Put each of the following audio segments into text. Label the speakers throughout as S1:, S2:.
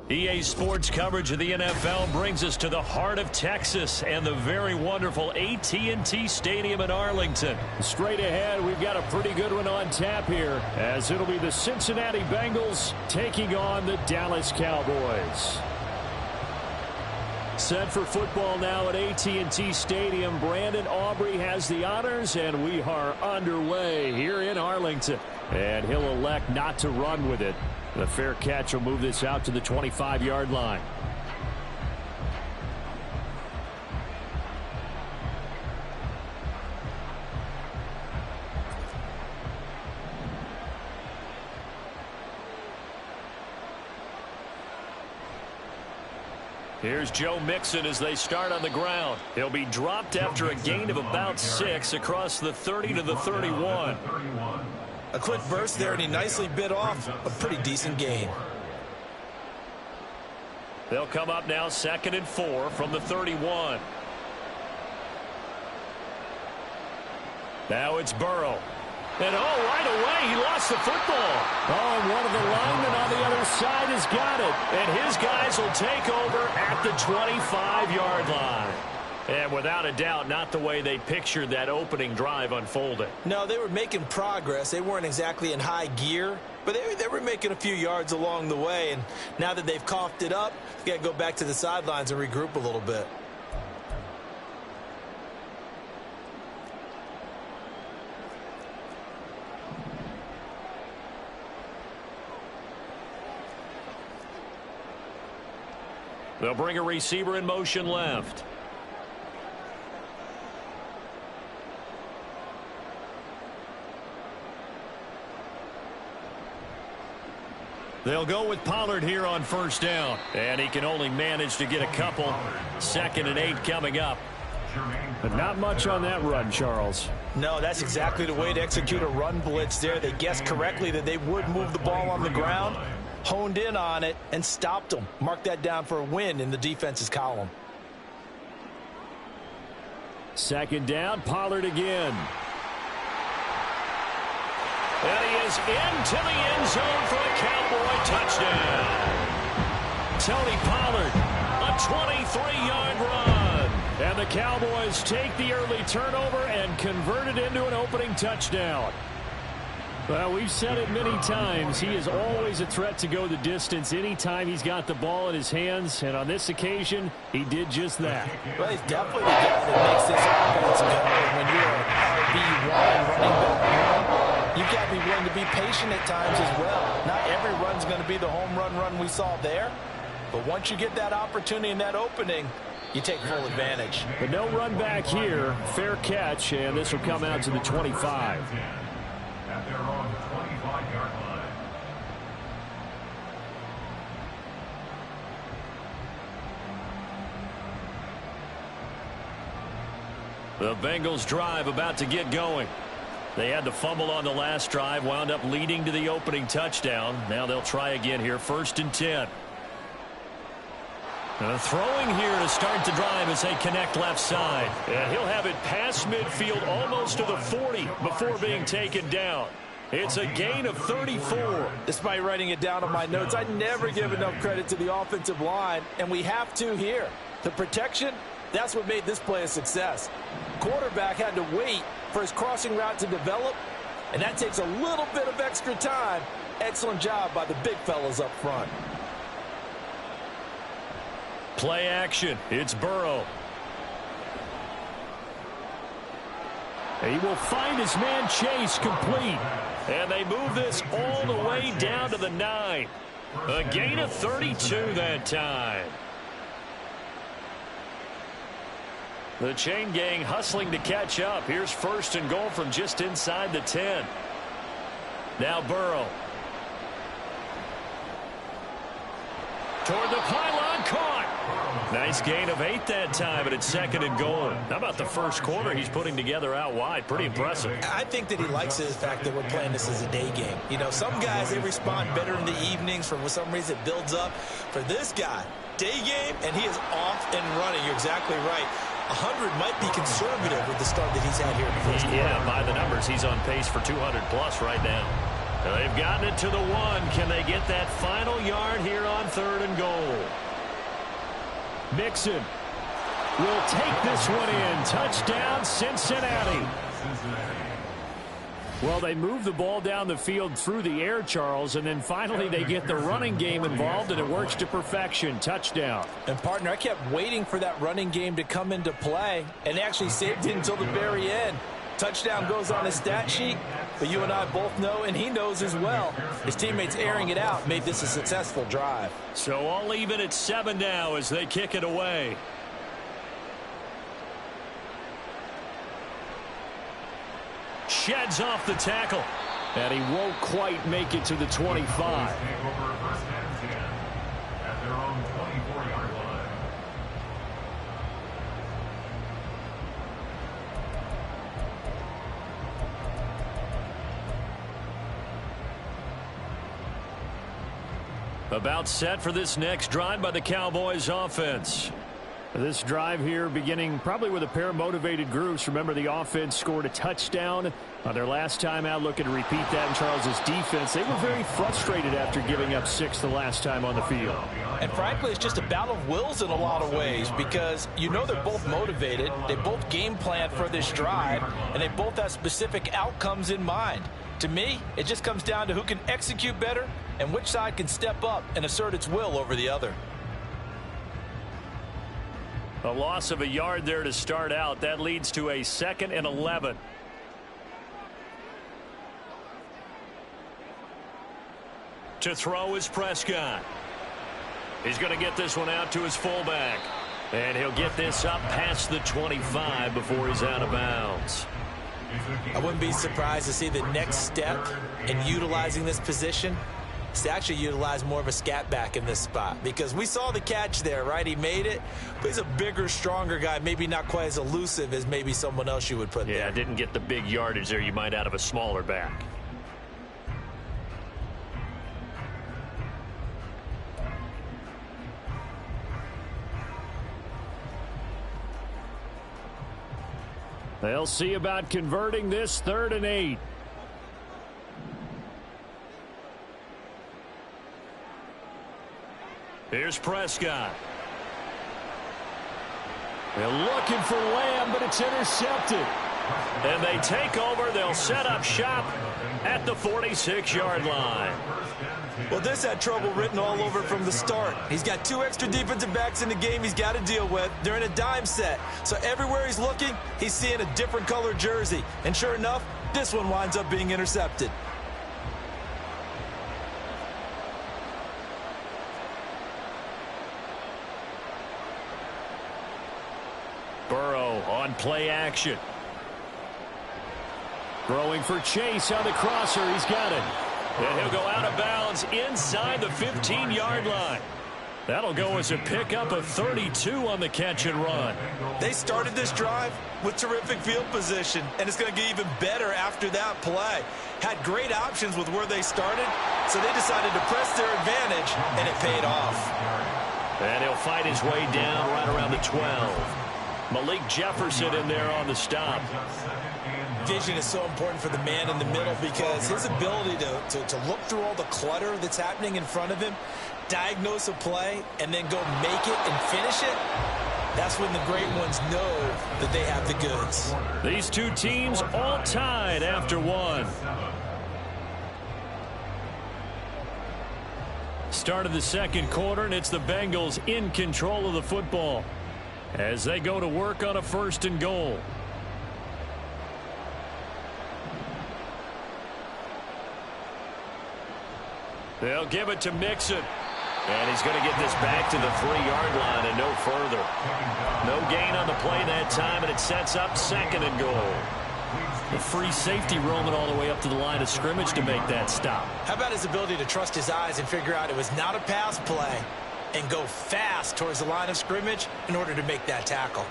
S1: EA Sports coverage of the NFL brings us to the heart of Texas and the very wonderful AT&T Stadium in Arlington.
S2: Straight ahead, we've got a pretty good one on tap here, as it'll be the Cincinnati Bengals taking on the Dallas Cowboys. Set for football now at AT&T Stadium. Brandon Aubrey has the honors, and we are underway here in Arlington. And he'll elect not to run with it. The fair catch will move this out to the 25-yard line. Here's Joe Mixon as they start on the ground. He'll be dropped after a gain of about 6 across the 30 to the 31.
S3: A quick burst there, and he nicely bit off a pretty decent gain.
S1: They'll come up now 2nd and 4 from the 31. Now it's Burrow. And right away, he lost the football. And one of the linemen on the other side has got it. And his guys will take over at the 25-yard line. And without a doubt, not the way they pictured that opening drive unfolding.
S3: No, they were making progress. They weren't exactly in high gear, but they were making a few yards along the way. And now that they've coughed it up, they got to go back to the sidelines and regroup a little bit.
S1: They'll bring a receiver in motion left. They'll go with Pollard here on first down. And he can only manage to get a couple. 2nd and 8 coming up.
S2: But not much on that run, Charles.
S3: No, that's exactly the way to execute a run blitz there. They guessed correctly that they would move the ball on the ground, honed in on it, and stopped them. Mark that down for a win in the defense's column.
S2: 2nd down, Pollard again.
S1: And he is into the end zone for a Cowboy touchdown. Tony Pollard, a 23-yard run. And the Cowboys take the early turnover and convert it into an opening touchdown. Well, we've said it many times. He is always a threat to go the distance anytime he's got the ball in his hands. And on this occasion, he did just that.
S3: Well, he's definitely the guy that makes this offense go. When you're a RB1 running back, you've got to be willing to be patient at times as well. Not every run's going to be the home run we saw there. But once you get that opportunity and that opening, you take full advantage.
S2: But no run back here. Fair catch, and this will come out to the 25.
S4: At their own 25-yard line.
S1: The Bengals drive about to get going. They had the fumble on the last drive, wound up leading to the opening touchdown. Now they'll try again here, 1st and 10. Throwing here to start the drive as they connect left side. And he'll have it past midfield almost to the 40 before being taken down. It's a gain of 34.
S3: Despite writing it down on my notes, I never give enough credit to the offensive line, and we have to here. The protection, that's what made this play a success. Quarterback had to wait for his crossing route to develop, and that takes a little bit of extra time. Excellent job by the big fellas up front.
S1: Play action. It's Burrow.
S2: He will find his man Chase complete.
S1: And they move this all the way down to the 9. A gain of 32 that time. The chain gang hustling to catch up. Here's 1st and goal from just inside the 10. Now Burrow. Toward the pylon, caught. Nice gain of 8 that time, but it's 2nd and goal. How about the first quarter he's putting together out wide? Pretty impressive.
S3: I think that he likes the fact that we're playing this as a day game. You know, some guys, they respond better in the evenings. For some reason, it builds up. For this guy, day game, and he is off and running. You're exactly right. 100 might be conservative with the start that he's had here in the first quarter.
S1: Yeah, by the numbers, he's on pace for 200 plus right now.
S2: They've gotten it to the 1. Can they get that final yard here on 3rd and goal? Mixon will take this one in. Touchdown, Cincinnati. Well, they move the ball down the field through the air, Charles, and then finally they get the running game involved, and it works to perfection. Touchdown.
S3: And, partner, I kept waiting for that running game to come into play, and actually saved it until the very end. Touchdown goes on his stat sheet, but you and I both know, and he knows as well, his teammates airing it out made this a successful drive.
S2: So all even at 7 now as they kick it away. Sheds off the tackle. And he won't quite make it to the 25. About set for this next drive by the Cowboys offense. This drive here beginning probably with a pair of motivated groups. Remember, the offense scored a touchdown on their last time out. Looking to repeat that in Charles's defense. They were very frustrated after giving up 6 the last time on the field.
S3: And frankly, it's just a battle of wills in a lot of ways, because you know they're both motivated. They both game plan for this drive, and they both have specific outcomes in mind. To me, it just comes down to who can execute better and which side can step up and assert its will over the other.
S2: A loss of a yard there to start out. That leads to a 2nd and 11. To throw is Prescott. He's going to get this one out to his fullback. And he'll get this up past the 25 before he's out of bounds.
S3: I wouldn't be surprised to see the next step in utilizing this position is to actually utilize more of a scat back in this spot, because we saw the catch there, right? He made it, but he's a bigger, stronger guy, maybe not quite as elusive as maybe someone else you would put there.
S2: Yeah, didn't get the big yardage there you might out of a smaller back. They'll see about converting this 3rd and 8. Here's Prescott. They're looking for Lamb, but it's intercepted. And they take over. They'll set up shop at the 46-yard line.
S3: Well, this had trouble written all over from the start. He's got 2 extra defensive backs in the game he's got to deal with. They're in a dime set. So everywhere he's looking, he's seeing a different color jersey. And sure enough, this one winds up being intercepted.
S2: Burrow on play action. Throwing for Chase on the crosser. He's got it. And he'll go out of bounds inside the 15-yard line. That'll go as a pickup of 32 on the catch and run.
S3: They started this drive with terrific field position, and it's going to get even better after that play. Had great options with where they started, so they decided to press their advantage, and it paid off.
S2: And he'll fight his way down right around the 12. Malik Jefferson in there on the stop.
S3: Vision is so important for the man in the middle, because his ability to look through all the clutter that's happening in front of him, diagnose a play, and then go make it and finish it, that's when the great ones know that they have the goods.
S2: These two teams all tied after 1. Start of the 2nd quarter, and it's the Bengals in control of the football as they go to work on a 1st and goal. They'll give it to Mixon. And he's going to get this back to the 3-yard line and no further. No gain on the play that time, and it sets up 2nd and goal. The free safety roaming all the way up to the line of scrimmage to make that stop.
S3: How about his ability to trust his eyes and figure out it was not a pass play and go fast towards the line of scrimmage in order to make that tackle.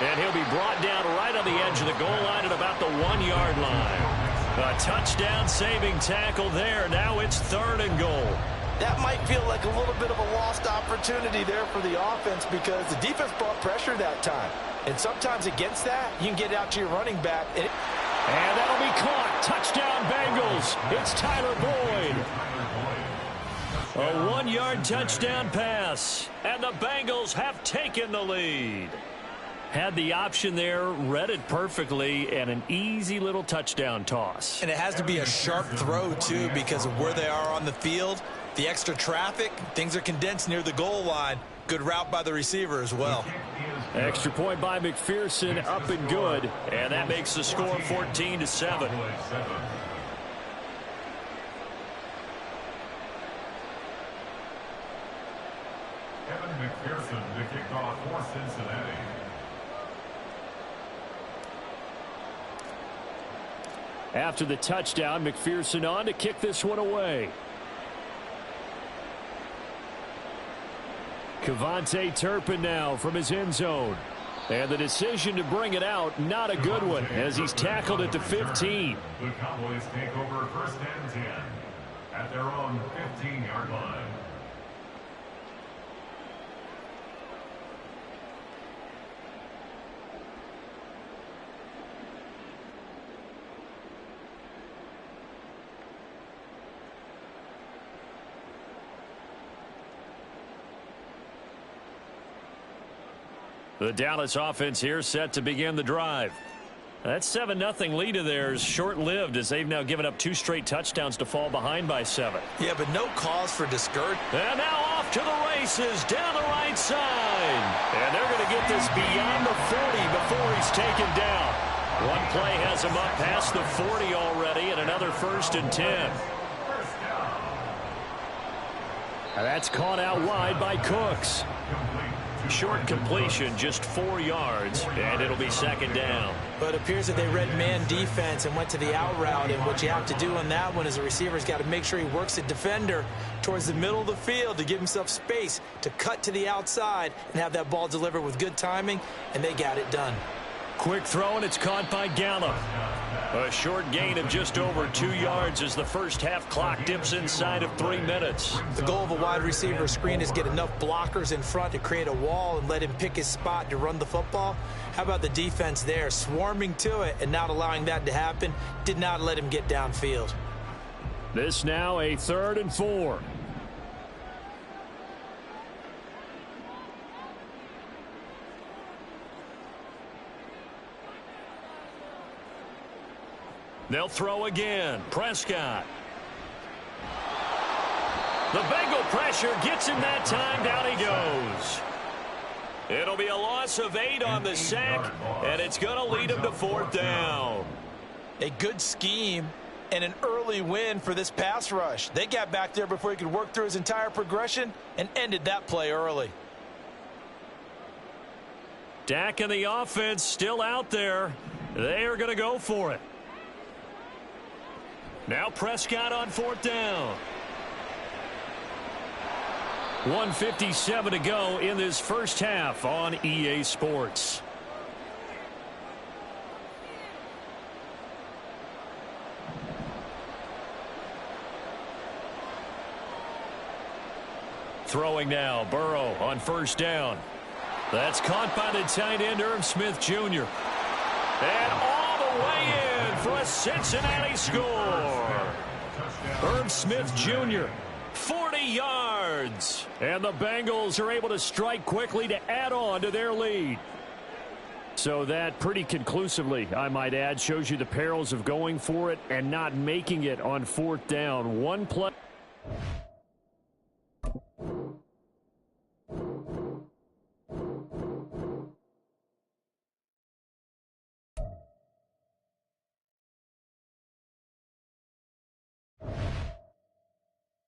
S2: And he'll be brought down right on the edge of the goal line at about the 1-yard line. A touchdown saving tackle there. Now it's 3rd and goal.
S3: That might feel like a little bit of a lost opportunity there for the offense, because the defense brought pressure that time. And sometimes against that, you can get out to your running back. And
S2: And that'll be caught. Touchdown, Bengals. It's Tyler Boyd. A 1-yard touchdown pass. And the Bengals have taken the lead. Had the option there, read it perfectly, and an easy little touchdown toss.
S3: And it has to be a sharp throw, too, because of where they are on the field. The extra traffic, things are condensed near the goal line. Good route by the receiver as well.
S2: Extra point by McPherson, up and good. And that makes the score 14-7.
S4: Kevin McPherson to kick off for Cincinnati.
S2: After the touchdown, McPherson on to kick this one away. Kevontae Turpin now from his end zone. And the decision to bring it out, not a good one, as he's tackled at the 15.
S4: The Cowboys take over 1st and 10 at their own 15-yard line.
S2: The Dallas offense here set to begin the drive. That 7-0 lead of theirs short-lived as they've now given up 2 straight touchdowns to fall behind by 7.
S3: Yeah, but no cause for discouragement.
S2: And now off to the races down the right side. And they're going to get this beyond the 40 before he's taken down. One play has him up past the 40 already, and another 1st and 10. And that's caught out wide by Cooks. Short completion, just 4 yards, and it'll be 2nd down.
S3: But it appears that they read man defense and went to the out route, and what you have to do on that one is the receiver's got to make sure he works the defender towards the middle of the field to give himself space to cut to the outside and have that ball delivered with good timing, and they got it done.
S2: Quick throw, and it's caught by Gallup. A short gain of just over 2 yards as the first half clock dips inside of 3 minutes.
S3: The goal of a wide receiver screen is get enough blockers in front to create a wall and let him pick his spot to run the football. How about the defense there, swarming to it and not allowing that to happen? Did not let him get downfield.
S2: This now a 3rd and 4. They'll throw again. Prescott. The Bengal pressure gets him that time. Down he goes. It'll be a loss of 8 on the sack, and it's going to lead him to 4th down.
S3: A good scheme and an early win for this pass rush. They got back there before he could work through his entire progression and ended that play early.
S2: Dak and the offense still out there. They are going to go for it. Now Prescott on 4th down. 1:57 to go in this first half on EA Sports. Throwing now, Burrow on 1st down. That's caught by the tight end, Irv Smith Jr. And all the way in for a Cincinnati score. Irv Smith Jr., 40 yards. And the Bengals are able to strike quickly to add on to their lead. So that pretty conclusively, I might add, shows you the perils of going for it and not making it on 4th down. One play.